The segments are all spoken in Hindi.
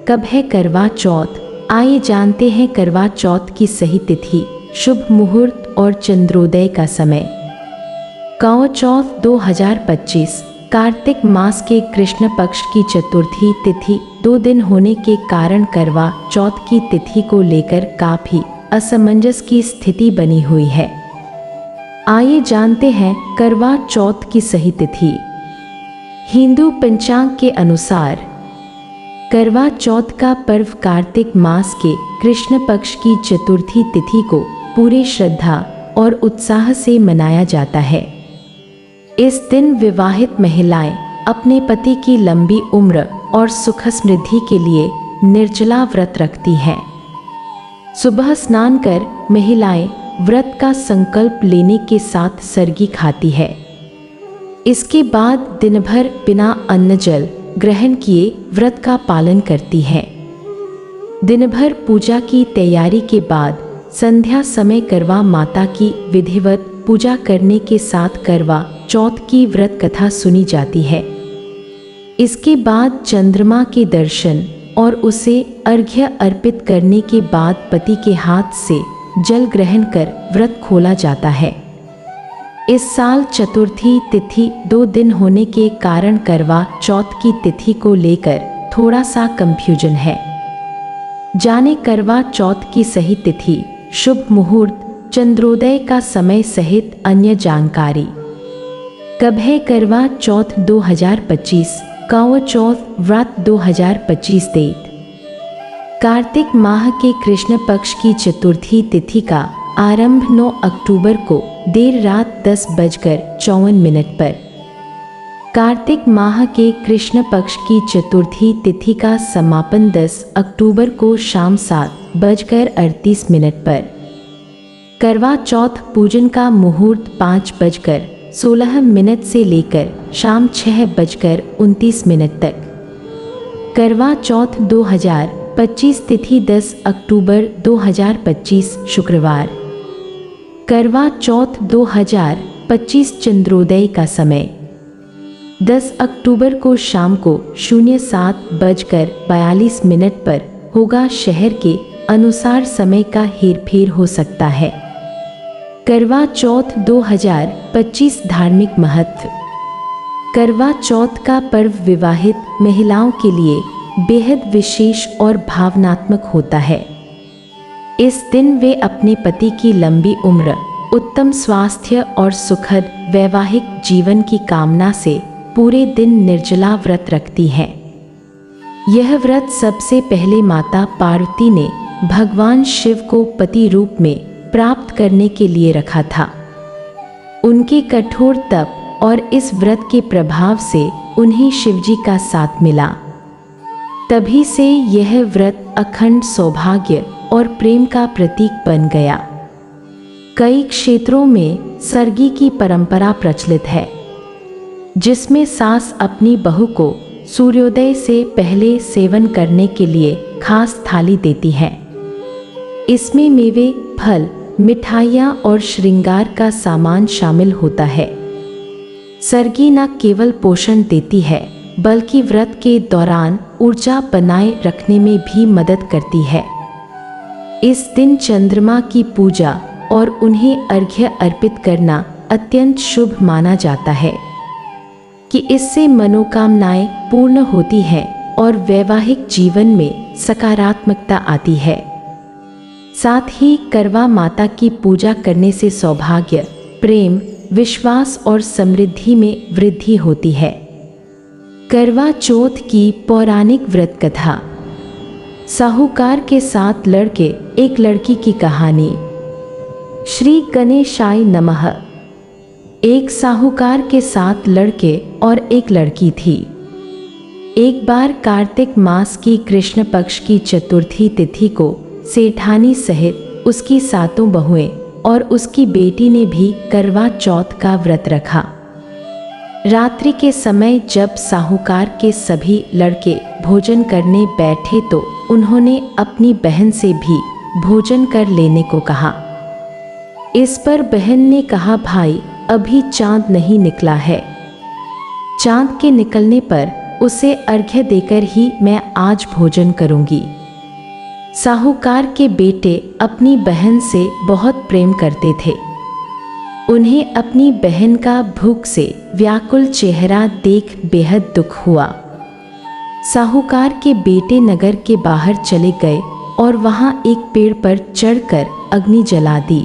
कब है करवा चौथ? आइए जानते हैं करवा चौथ की सही तिथि, शुभ मुहूर्त और चंद्रोदय का समय। करवा चौथ 2025 कार्तिक मास के कृष्ण पक्ष की चतुर्थी तिथि 2 दिन होने के कारण करवा चौथ की तिथि को लेकर काफी असमंजस की स्थिति बनी हुई है। आइए जानते हैं करवा चौथ की सही तिथि। हिंदू पंचांग के अनुसार करवा चौथ का पर्व कार्तिक मास के कृष्ण पक्ष की चतुर्थी तिथि को पूरे श्रद्धा और उत्साह से मनाया जाता है। इस दिन विवाहित महिलाएं अपने पति की लंबी उम्र और सुख समृद्धि के लिए निर्जला व्रत रखती हैं। सुबह स्नान कर महिलाएं व्रत का संकल्प लेने के साथ सरगी खाती है। इसके बाद दिन भर बिना अन्न जल ग्रहण किए व्रत का पालन करती है। दिन भर पूजा की तैयारी के बाद संध्या समय करवा माता की विधिवत पूजा करने के साथ करवा चौथ की व्रत कथा सुनी जाती है। इसके बाद चंद्रमा के दर्शन और उसे अर्घ्य अर्पित करने के बाद पति के हाथ से जल ग्रहण कर व्रत खोला जाता है। इस साल चतुर्थी तिथि 2 दिन होने के कारण करवा चौथ की तिथि को लेकर थोड़ा सा कंफ्यूजन है। जाने करवा चौथ की सही तिथि, शुभ मुहूर्त, चंद्रोदय का समय सहित अन्य जानकारी। कब है करवा चौथ 2025? करवा चौथ व्रत 2025 डेट कार्तिक माह के कृष्ण पक्ष की चतुर्थी तिथि का आरंभ 9 अक्टूबर को देर रात 10:54 पर। कार्तिक माह के कृष्ण पक्ष की चतुर्थी तिथि का समापन 10 अक्टूबर को शाम 7:38 पर। करवा चौथ पूजन का मुहूर्त 5:16 से लेकर शाम 6:29 तक। करवा चौथ 2025 तिथि 10 अक्टूबर 2025 शुक्रवार। करवा चौथ 2025 चंद्रोदय का समय 10 अक्टूबर को शाम को 07:42 पर होगा। शहर के अनुसार समय का हेरफेर हो सकता है। करवा चौथ 2025 धार्मिक महत्व। करवा चौथ का पर्व विवाहित महिलाओं के लिए बेहद विशेष और भावनात्मक होता है। इस दिन वे अपने पति की लंबी उम्र, उत्तम स्वास्थ्य और सुखद वैवाहिक जीवन की कामना से पूरे दिन निर्जला व्रत रखती हैं। यह व्रत सबसे पहले माता पार्वती ने भगवान शिव को पति रूप में प्राप्त करने के लिए रखा था। उनके कठोर तप और इस व्रत के प्रभाव से उन्हें शिवजी का साथ मिला। तभी से यह व्रत अखंड सौभाग्य और प्रेम का प्रतीक बन गया। कई क्षेत्रों में सरगी की परंपरा प्रचलित है, जिसमें सास अपनी बहू को सूर्योदय से पहले सेवन करने के लिए खास थाली देती है। इसमें मेवे, फल, मिठाइयाँ और श्रृंगार का सामान शामिल होता है। सरगी न केवल पोषण देती है, बल्कि व्रत के दौरान ऊर्जा बनाए रखने में भी मदद करती है। इस दिन चंद्रमा की पूजा और उन्हें अर्घ्य अर्पित करना अत्यंत शुभ माना जाता है कि इससे मनोकामनाएं पूर्ण होती हैं और वैवाहिक जीवन में सकारात्मकता आती है। साथ ही करवा माता की पूजा करने से सौभाग्य, प्रेम, विश्वास और समृद्धि में वृद्धि होती है। करवा चौथ की पौराणिक व्रत कथा। साहूकार के साथ लड़के एक लड़की की कहानी। श्री गणेशाय नमः। एक साहूकार के साथ लड़के और एक लड़की थी। एक बार कार्तिक मास की कृष्ण पक्ष की चतुर्थी तिथि को सेठानी सहित उसकी 7 बहुएं और उसकी बेटी ने भी करवा चौथ का व्रत रखा। रात्रि के समय जब साहूकार के सभी लड़के भोजन करने बैठे तो उन्होंने अपनी बहन से भी भोजन कर लेने को कहा। इस पर बहन ने कहा, भाई अभी चांद नहीं निकला है। चांद के निकलने पर उसे अर्घ्य देकर ही मैं आज भोजन करूंगी। साहूकार के बेटे अपनी बहन से बहुत प्रेम करते थे। उन्हें अपनी बहन का भूख से व्याकुल चेहरा देख बेहद दुख हुआ। साहूकार के बेटे नगर के बाहर चले गए और वहां एक पेड़ पर चढ़कर अग्नि जला दी।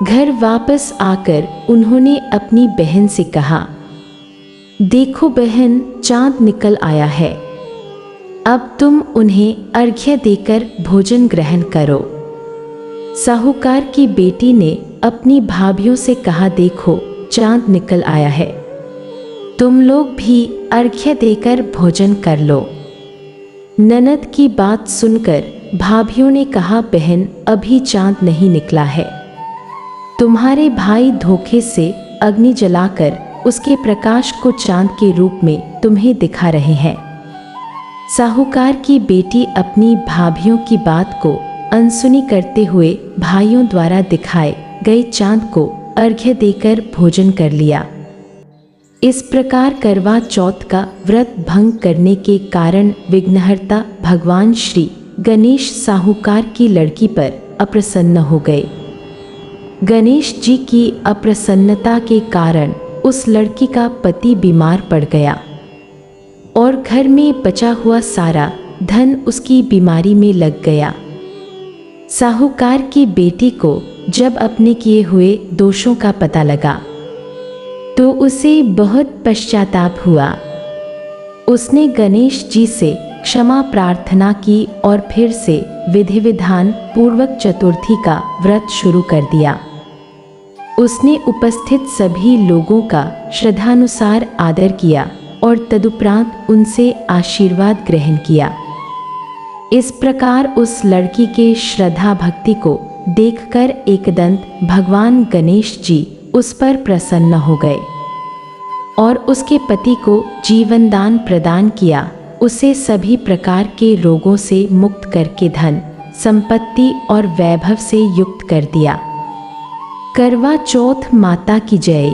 घर वापस आकर उन्होंने अपनी बहन से कहा, देखो बहन, चांद निकल आया है। अब तुम उन्हें अर्घ्य देकर भोजन ग्रहण करो। साहूकार की बेटी ने अपनी भाभियों से कहा, देखो चांद निकल आया है, तुम लोग भी अर्घ्य देकर भोजन कर लो। ननद की बात सुनकर भाभियों ने कहा, बहन अभी चांद नहीं निकला है। तुम्हारे भाई धोखे से अग्नि जलाकर उसके प्रकाश को चांद के रूप में तुम्हें दिखा रहे हैं। साहूकार की बेटी अपनी भाभियों की बात को अनसुनी करते हुए भाइयों द्वारा दिखाए गए चांद को अर्घ्य देकर भोजन कर लिया। इस प्रकार करवा चौथ का व्रत भंग करने के कारण विघ्नहर्ता भगवान श्री गणेश साहूकार की लड़की पर अप्रसन्न हो गए। गणेश जी की अप्रसन्नता के कारण उस लड़की का पति बीमार पड़ गया और घर में बचा हुआ सारा धन उसकी बीमारी में लग गया। साहूकार की बेटी को जब अपने किए हुए दोषों का पता लगा तो उसे बहुत पश्चाताप हुआ। उसने गणेश जी से क्षमा प्रार्थना की और फिर से विधि विधान पूर्वक चतुर्थी का व्रत शुरू कर दिया। उसने उपस्थित सभी लोगों का श्रद्धानुसार आदर किया और तदुपरांत उनसे आशीर्वाद ग्रहण किया। इस प्रकार उस लड़की के श्रद्धा भक्ति को देखकर एकदंत भगवान गणेश जी उस पर प्रसन्न हो गए और उसके पति को जीवन दान प्रदान किया। उसे सभी प्रकार के रोगों से मुक्त करके धन, संपत्ति और वैभव से युक्त कर दिया। करवा चौथ माता की जय।